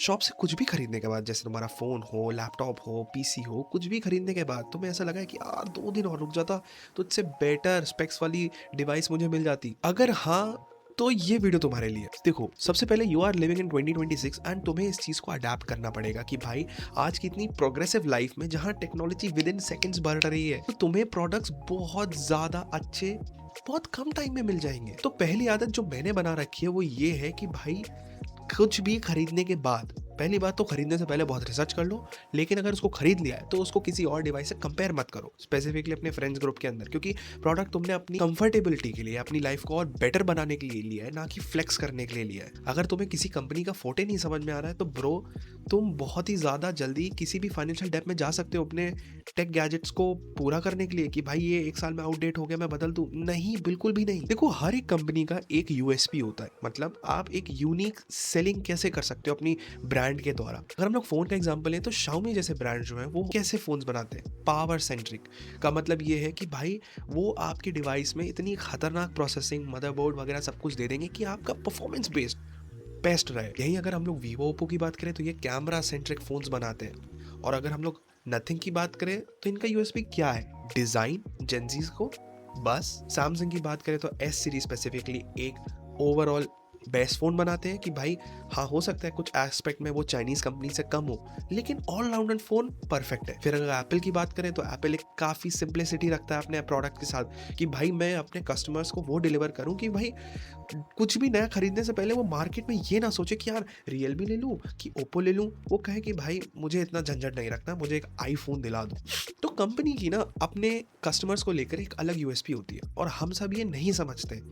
Shop से कुछ भी खरीदने के बाद, जैसे तुम्हारा फ़ोन हो, लैपटॉप हो, पीसी हो, कुछ भी खरीदने के बाद तुम्हें ऐसा लगा है कि यार 2 दिन और रुक जाता तो इससे बेटर स्पेक्स वाली डिवाइस मुझे मिल जाती। अगर हाँ, तो ये वीडियो तुम्हारे लिए है। देखो, सबसे पहले you are living in 2026 and तुम्हें इस चीज़ को अडैप्ट करना पड़ेगा कि भाई आज की इतनी प्रोग्रेसिव लाइफ में जहाँ टेक्नोलॉजी विदिन सेकंड्स बढ़ रही है, तो तुम्हें प्रोडक्ट्स बहुत ज़्यादा अच्छे बहुत कम टाइम में मिल जाएँगे। तो पहली आदत जो मैंने बना रखी है वो ये है कि भाई कुछ भी खरीदने के बाद पहली बात तो खरीदने से पहले बहुत रिसर्च कर लो, लेकिन अगर उसको खरीद लिया है तो उसको किसी और डिवाइस से कंपेयर मत करो, स्पेसिफिकली अपने फ्रेंड्स ग्रुप के अंदर, क्योंकि प्रोडक्ट तुमने अपनी कंफर्टेबिलिटी के लिए, अपनी लाइफ को और बेटर बनाने के लिए लिया है, ना कि फ्लेक्स करने के लिए लिया है। अगर तुम्हें किसी कंपनी का फोटे नहीं समझ में आ रहा है तो ब्रो, तुम बहुत ही ज़्यादा जल्दी किसी भी फाइनेंशियल डेप में जा सकते हो अपने टेक गैजेट्स को पूरा करने के लिए कि भाई ये 1 साल में आउटडेट हो गया, मैं बदल दूँ। नहीं, बिल्कुल भी नहीं। देखो, हर एक कंपनी का एक यूएसपी होता है, मतलब आप एक यूनिक सेलिंग कैसे कर सकते हो अपनी ब्रांड के द्वारा। अगर हम लोग फ़ोन का एग्जांपल लें तो Xiaomi जैसे ब्रांड जो है वो कैसे फ़ोन्स बनाते हैं, पावर सेंट्रिक। का मतलब ये है कि भाई वो आपके डिवाइस में इतनी खतरनाक प्रोसेसिंग, मदरबोर्ड वगैरह सब कुछ दे देंगे कि आपका परफॉर्मेंस बेस्ड बेस्ट रहे। यहीं अगर हम लोग वीवो ओप्पो की बात करें तो ये कैमरा सेंट्रिक फ़ोन्स बनाते हैं। और अगर हम लोग नथिंग की बात करें तो इनका यूएसपी क्या है? डिज़ाइन, जेनज़ीज़ को बस। सैमसंग की बात करें तो एस सीरीज स्पेसिफिकली एक ओवरऑल बेस्ट फ़ोन बनाते हैं कि भाई हाँ, हो सकता है कुछ एस्पेक्ट में वो चाइनीज़ कंपनी से कम हो, लेकिन ऑल राउंडर फ़ोन परफेक्ट है। फिर अगर एप्पल की बात करें तो एप्पल एक काफ़ी सिंप्लिसिटी रखता है अपने प्रोडक्ट के साथ कि भाई मैं अपने कस्टमर्स को वो डिलीवर करूँ कि भाई कुछ भी नया खरीदने से पहले वो मार्केट में ये ना सोचे कि यार रियलमी ले लूँ कि ओप्पो ले लूँ, वो कहे कि भाई मुझे इतना झंझट नहीं रखना, मुझे एक आईफ़ोन दिला दो। तो कंपनी की ना अपने कस्टमर्स को लेकर एक अलग यूएसपी होती है और हम सब ये नहीं समझते।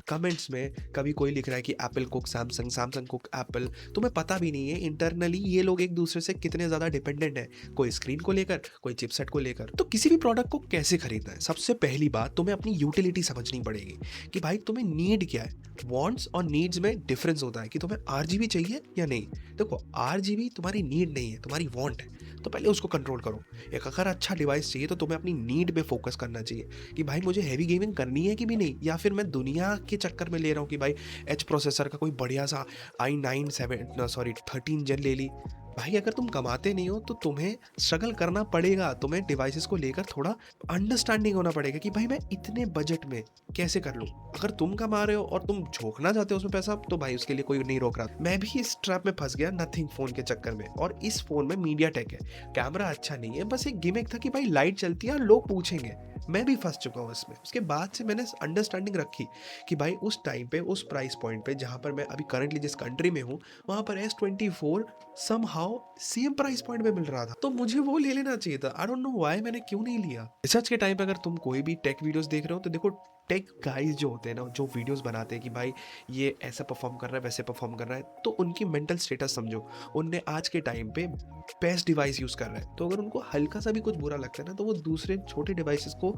कमेंट्स में कभी कोई लिख रहा है कि Apple cook Samsung, Samsung cook Apple, तुम्हें पता भी नहीं है इंटरनली ये लोग एक दूसरे से कितने ज़्यादा डिपेंडेंट हैं, कोई स्क्रीन को लेकर, कोई चिपसेट को लेकर। तो किसी भी प्रोडक्ट को कैसे खरीदना है, सबसे पहली बात तुम्हें अपनी यूटिलिटी समझनी पड़ेगी कि भाई तुम्हें नीड क्या है। वांट्स और नीड्स में डिफरेंस होता है कि तुम्हें आरजीबी चाहिए या नहीं। देखो, आरजीबी तुम्हारी नीड नहीं है, तुम्हारी वांट है, तो पहले उसको कंट्रोल करो। एक अगर अच्छा डिवाइस चाहिए तो तुम्हें अपनी नीड पे फोकस करना चाहिए कि भाई मुझे हैवी गेमिंग करनी है कि भी नहीं, या फिर मैं दुनिया के चक्कर में ले रहा हूँ कि भाई एच प्रोसेसर का कोई बढ़िया सा i9 13 जेन ले ली। भाई अगर तुम कमाते नहीं हो तो तुम्हें स्ट्रगल करना पड़ेगा, तुम्हें डिवाइसेस को लेकर थोड़ा अंडरस्टैंडिंग होना पड़ेगा कि भाई मैं इतने बजट में कैसे कर लूँ। अगर तुम कमा रहे हो और तुम झोंकना चाहते हो उसमें पैसा, तो भाई उसके लिए कोई नहीं रोक रहा। मैं भी इस ट्रैप में फंस गया नथिंग फ़ोन के चक्कर में, और इस फ़ोन में मीडिया टेक है, कैमरा अच्छा नहीं है, बस एक गिमिक था कि भाई लाइट चलती है और लोग पूछेंगे। मैं भी फंस चुका हूँ इसमें। उसके बाद से मैंने अंडरस्टैंडिंग रखी कि भाई उस टाइम पे उस प्राइस पॉइंट पे जहाँ पर मैं अभी करंटली जिस कंट्री में हूँ, वहाँ पर S24 somehow same price point पे मिल रहा था, तो मुझे वो ले लेना चाहिए था। आई डोंट नो व्हाई मैंने क्यों नहीं लिया। रिसर्च के टाइम पे अगर तुम कोई भी टेक वीडियोस देख रहे हो तो देखो, टेक गाइज जो होते हैं ना, जो वीडियोस बनाते हैं कि भाई ये ऐसा परफॉर्म कर रहा है, वैसे परफॉर्म कर रहा है, तो उनकी मेंटल स्टेटस समझो। उनने आज के टाइम पे बेस्ट डिवाइस यूज़ कर रहा है, तो अगर उनको हल्का सा भी कुछ बुरा लगता है ना, तो वो दूसरे छोटे डिवाइसेस को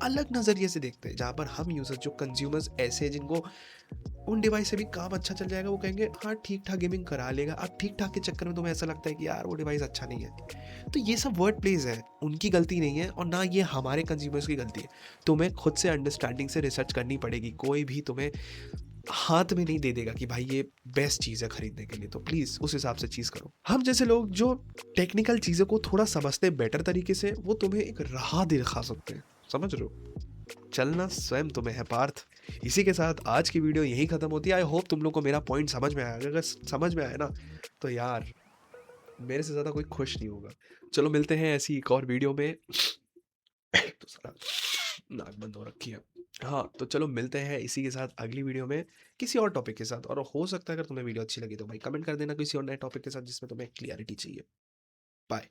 अलग नज़रिए से देखते हैं। जहाँ पर हम यूजर्स, जो कंज्यूमर्स ऐसे हैं जिनको उन डिवाइस से भी काम अच्छा चल जाएगा, वो कहेंगे हाँ ठीक ठाक गेमिंग करा लेगा। अब ठीक ठाक के चक्कर में तुम्हें ऐसा लगता है कि यार वो डिवाइस अच्छा नहीं है। तो ये सब वर्ड प्लेस है, उनकी गलती नहीं है और ना ये हमारे कंज्यूमर्स की गलती है। तुम्हें खुद से अंडरस्टैंडिंग से रिसर्च करनी पड़ेगी। कोई भी तुम्हें हाथ में नहीं दे देगा कि भाई ये बेस्ट चीज़ है खरीदने के लिए, तो प्लीज़ उस हिसाब से चीज़ करो। हम जैसे लोग जो टेक्निकल चीज़ों को थोड़ा समझते हैं बेटर तरीके से, वो तुम्हें एक राह दिखा सकते हैं। समझ रहे हो? चलना स्वयं तुम्हें है पार्थ। इसी के साथ आज की वीडियो यही खत्म होती है। आई होप तुम लोग को मेरा पॉइंट समझ में आया। अगर समझ में आया ना, तो यार मेरे से ज़्यादा कोई खुश नहीं होगा। चलो मिलते हैं ऐसी एक और वीडियो में। तो साला नाक बंद हो रखी है। हाँ, तो चलो मिलते हैं इसी के साथ अगली वीडियो में किसी और टॉपिक के साथ। और हो सकता है अगर तुम्हें वीडियो अच्छी लगी तो भाई कमेंट कर देना किसी और नए टॉपिक के साथ जिसमें तुम्हें क्लियरिटी चाहिए। बाय।